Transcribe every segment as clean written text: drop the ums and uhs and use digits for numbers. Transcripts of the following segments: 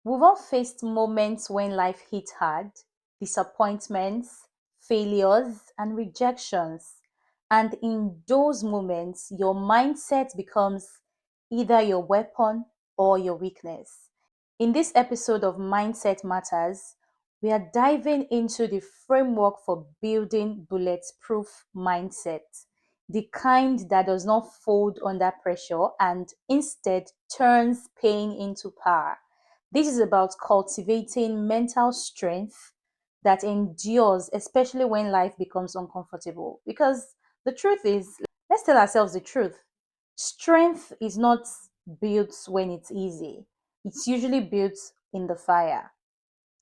We've all faced moments when life hit hard, disappointments, failures, and rejections. And in those moments, your mindset becomes either your weapon or your weakness. In this episode of Mindset Matters, we are diving into the framework for building bulletproof mindset, the kind that does not fold under pressure and instead turns pain into power. This is about cultivating mental strength that endures, especially when life becomes uncomfortable. Because the truth is, let's tell ourselves the truth. Strength is not built when it's easy, it's usually built in the fire.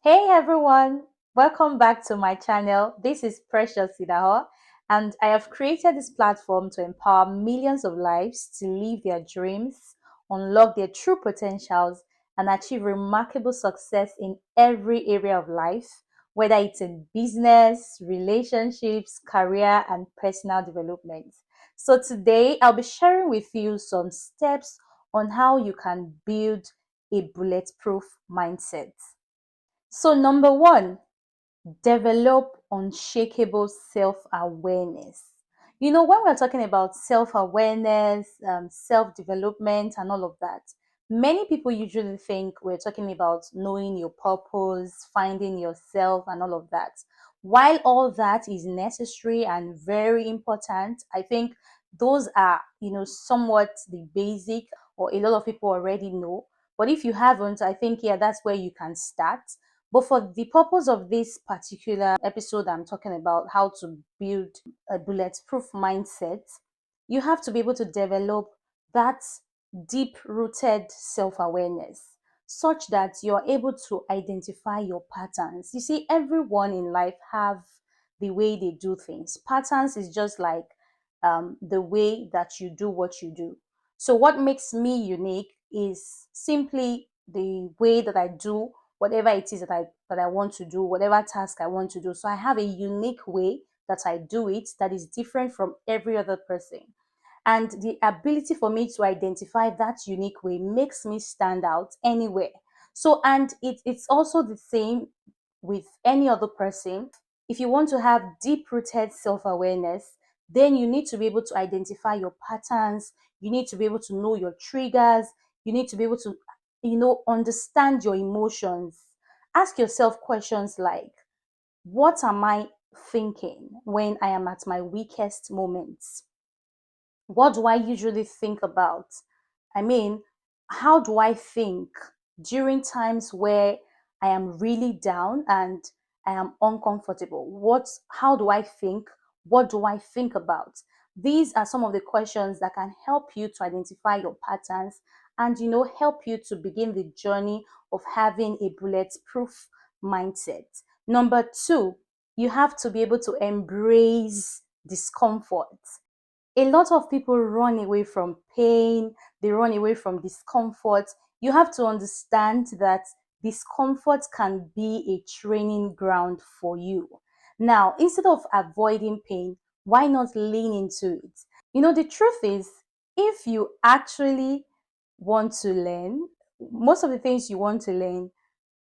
Hey everyone, welcome back to my channel. This is Precious Idahor, and I have created this platform to empower millions of lives to live their dreams, unlock their true potentials, and achieve remarkable success in every area of life, whether it's in business, relationships, career, and personal development. So today I'll be sharing with you some steps on how you can build a bulletproof mindset. So, number one, develop unshakable self awareness. When we're talking about self awareness, self development, and all of that, many people usually think we're talking about knowing your purpose, finding yourself, and all of that. While all that is necessary and very important, I think those are, somewhat the basic or a lot of people already know. But if you haven't, I think, yeah, that's where you can start. But for the purpose of this particular episode, I'm talking about how to build a bulletproof mindset. You have to be able to develop that deep rooted self awareness such that you're able to identify your patterns. You see, everyone in life have the way they do things. Patterns is just like the way that you do what you do. So, what makes me unique is simply the way that I do whatever it is that I want to do, whatever task I want to do. So I have a unique way that I do it that is different from every other person. And the ability for me to identify that unique way makes me stand out anywhere. So, and it's also the same with any other person. If you want to have deep rooted self awareness, then you need to be able to identify your patterns. You need to be able to know your triggers. You need to be able to, understand your emotions. Ask yourself questions like, what am I thinking when I am at my weakest moments? What do I usually think about? I mean, how do I think during times where I am really down and I am uncomfortable? How do I think? What do I think about? These are some of the questions that can help you to identify your patterns and help you to begin the journey of having a bulletproof mindset. Number two, you have to be able to embrace discomfort. A lot of people run away from pain, they run away from discomfort. You have to understand that discomfort can be a training ground for you. Now, instead of avoiding pain, why not lean into it? The truth is, if you actually want to learn, most of the things you want to learn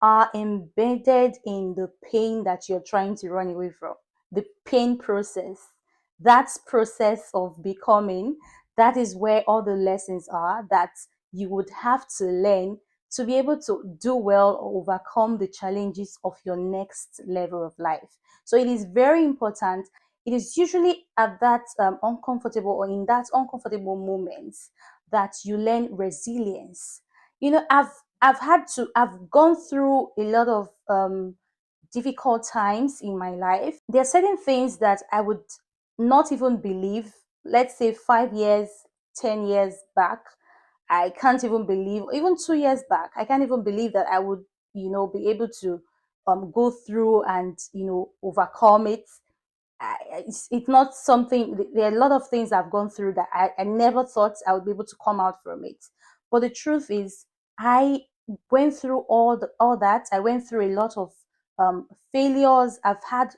are embedded in the pain that you're trying to run away from, the pain process. That process of becoming, that is where all the lessons are that you would have to learn to be able to do well or overcome the challenges of your next level of life. So it is very important. It is usually at that uncomfortable or in that uncomfortable moments that you learn resilience. I've gone through a lot of difficult times in my life. There are certain things that I would not even believe, let's say 5 years, 10 years back. I can't even believe, even 2 years back, I can't even believe that I would, be able to go through and, overcome it. It's not something, there are a lot of things I've gone through that I never thought I would be able to come out from it. But the truth is, I went through all that. I went through a lot of failures. I've had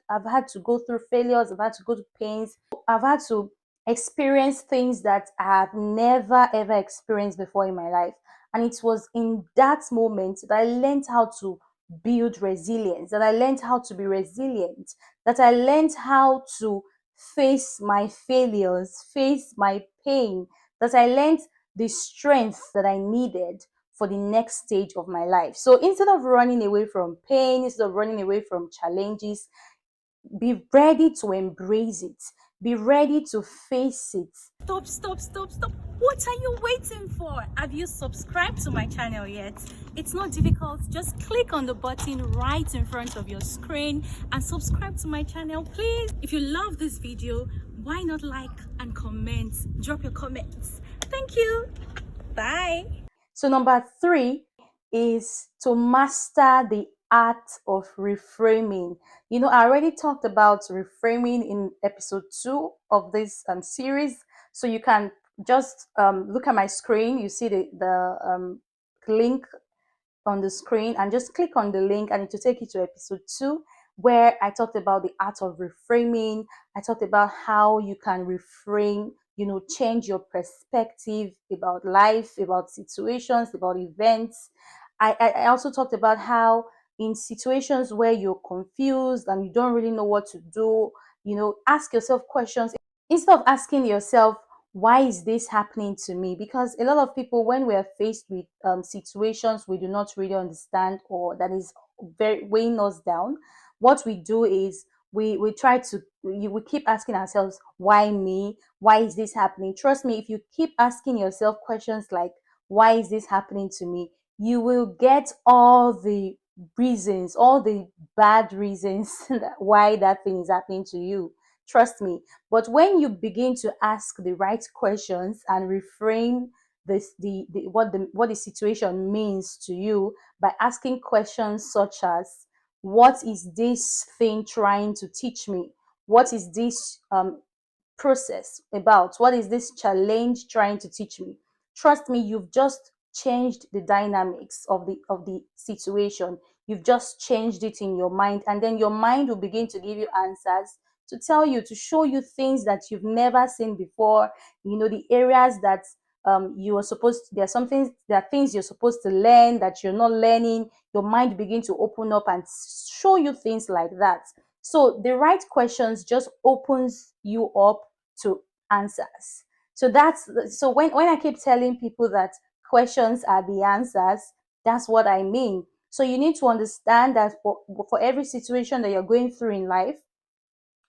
to go through failures. I've had to go to pains. I've had to experience things that I have never ever experienced before in my life. And it was in that moment that I learned how to build resilience, that I learned how to be resilient, that I learned how to face my failures, face my pain, that I learned the strength that I needed for the next stage of my life. So instead of running away from pain, instead of running away from challenges, be ready to embrace it. Be ready to face it. Stop, stop, stop, stop. What are you waiting for? Have you subscribed to my channel yet? It's not difficult. Just click on the button right in front of your screen and subscribe to my channel, please. If you love this video, why not like and comment? Drop your comments. Thank you. Bye. So number 3 is to master the art of reframing. You know, I already talked about reframing in episode 2 of this series. So you can just look at my screen. You see the link on the screen, and just click on the link and it will take you to episode 2, where I talked about the art of reframing. I talked about how you can reframe, you know, change your perspective about life, about situations, about events. I also talked about how in situations where you're confused and you don't really know what to do, you know, ask yourself questions instead of asking yourself, why is this happening to me? Because a lot of people, when we are faced with situations we do not really understand, or that is very weighing us down, what we do is we try to we keep asking ourselves, why me? Why is this happening? Trust me, if you keep asking yourself questions like, why is this happening to me, you will get all the reasons, all the bad reasons why that thing is happening to you. Trust me. But when you begin to ask the right questions and reframe what the situation means to you by asking questions such as, what is this thing trying to teach me? What is this process about? What is this challenge trying to teach me? Trust me, you've just changed the dynamics of the situation. You've just changed it in your mind, and then your mind will begin to give you answers, to tell you, to show you things that you've never seen before. You know, the areas that you are supposed to, there are things you're supposed to learn that you're not learning. Your mind begin to open up and show you things like that. So the right questions just opens you up to answers. So when I keep telling people that questions are the answers, that's what I mean. So you need to understand that for every situation that you're going through in life,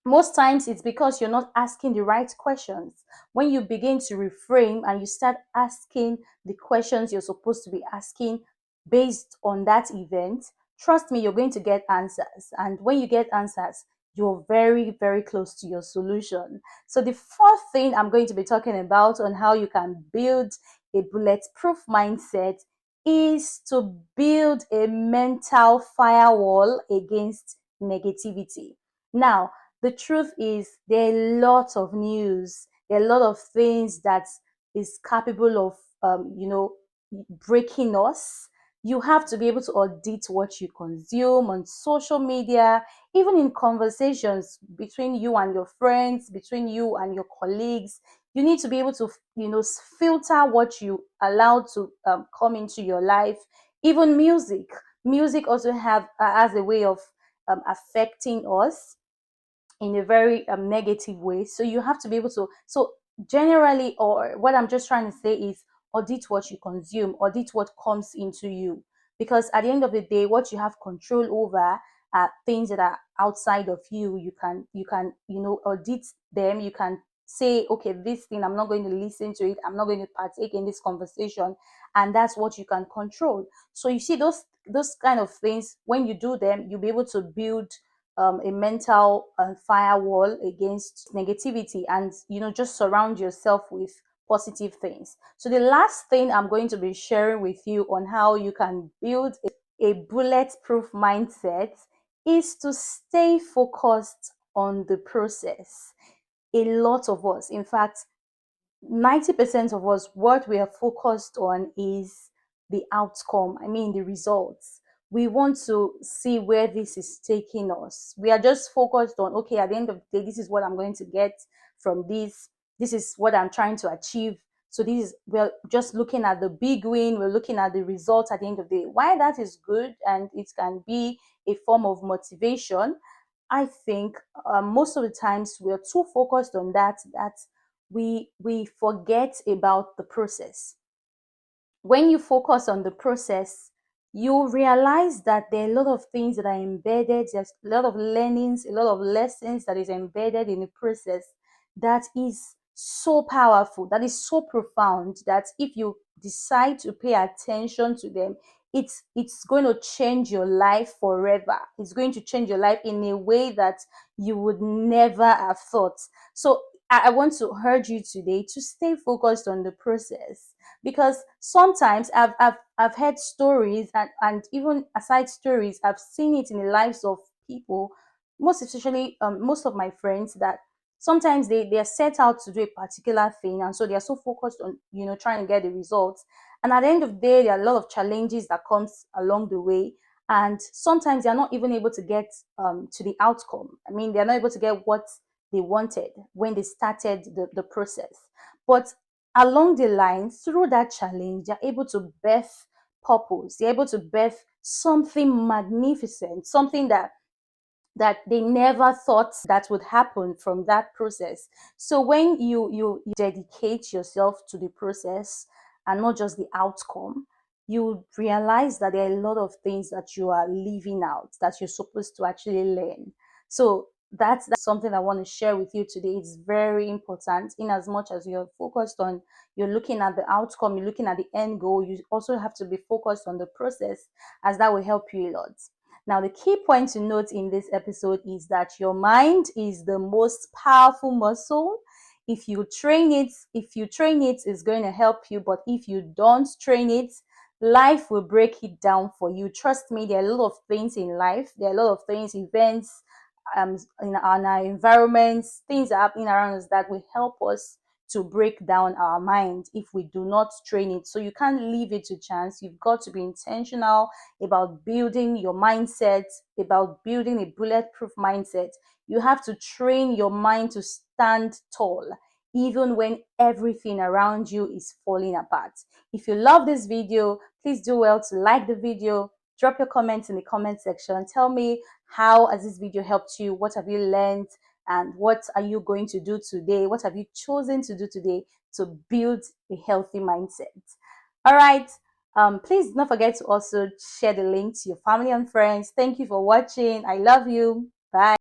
most times it's because you're not asking the right questions. When you begin to reframe and you start asking the questions you're supposed to be asking based on that event, trust me, you're going to get answers. And when you get answers, you're very, very close to your solution. So the fourth thing I'm going to be talking about on how you can build a bulletproof mindset is to build a mental firewall against negativity. Now, the truth is, there are lots of news, there are a lot of things that is capable of breaking us. You have to be able to audit what you consume on social media, even in conversations between you and your friends, between you and your colleagues. You need to be able to filter what you allow to come into your life. Even music also have has a way of affecting us in a very negative way. So you have to be able to, so generally, or what I'm just trying to say is, audit what you consume, audit what comes into you. Because at the end of the day, what you have control over are things that are outside of you. You can audit them. You can say, okay, this thing, I'm not going to listen to it, I'm not going to partake in this conversation. And that's what you can control. So you see, those kind of things, when you do them, you'll be able to build a mental firewall against negativity, and just surround yourself with positive things. So the last thing I'm going to be sharing with you on how you can build a bulletproof mindset is to stay focused on the process. A lot of us, in fact, 90% of us, what we are focused on is the outcome. I mean, the results. We want to see where this is taking us. We are just focused on, okay, at the end of the day, this is what I'm going to get from this. This is what I'm trying to achieve. So this is, we're just looking at the big win, we're looking at the results at the end of the day. Why that is good and it can be a form of motivation, I think most of the times we're too focused on that we forget about the process. When you focus on the process, you realize that there are a lot of things that are embedded. There's a lot of learnings, a lot of lessons that is embedded in the process that is so powerful, that is so profound, that if you decide to pay attention to them, it's going to change your life forever. It's going to change your life in a way that you would never have thought. So I want to urge you today to stay focused on the process, because sometimes I've heard stories, and even aside stories, I've seen it in the lives of people, most especially most of my friends, that sometimes they are set out to do a particular thing, and so they are so focused on trying to get the results, and at the end of the day there are a lot of challenges that comes along the way, and sometimes they are not even able to get to the outcome. I mean, they're not able to get what they wanted when they started the process. But along the line, through that challenge, they're able to birth purpose. They're able to birth something magnificent, something that they never thought that would happen from that process. So when you dedicate yourself to the process and not just the outcome, you realize that there are a lot of things that you are leaving out, that you're supposed to actually learn. So that's something I want to share with you today. It's very important. In as much as you're focused on, you're looking at the outcome, you're looking at the end goal, you also have to be focused on the process, as that will help you a lot. Now, the key point to note in this episode is that your mind is the most powerful muscle. If you train it, it's going to help you. But if you don't train it, life will break it down for you. Trust me, there are a lot of things in life. There are a lot of things, events, in our environments, things are happening around us that will help us to break down our mind if we do not train it. So you can't leave it to chance. You've got to be intentional about building your mindset, about building a bulletproof mindset. You have to train your mind to stand tall, even when everything around you is falling apart. If you love this video, please do well to like the video, drop your comments in the comment section. Tell me, how has this video helped you? What have you learned? And what are you going to do today? What have you chosen to do today to build a healthy mindset? All right. Please don't forget to also share the link to your family and friends. Thank you for watching. I love you. Bye.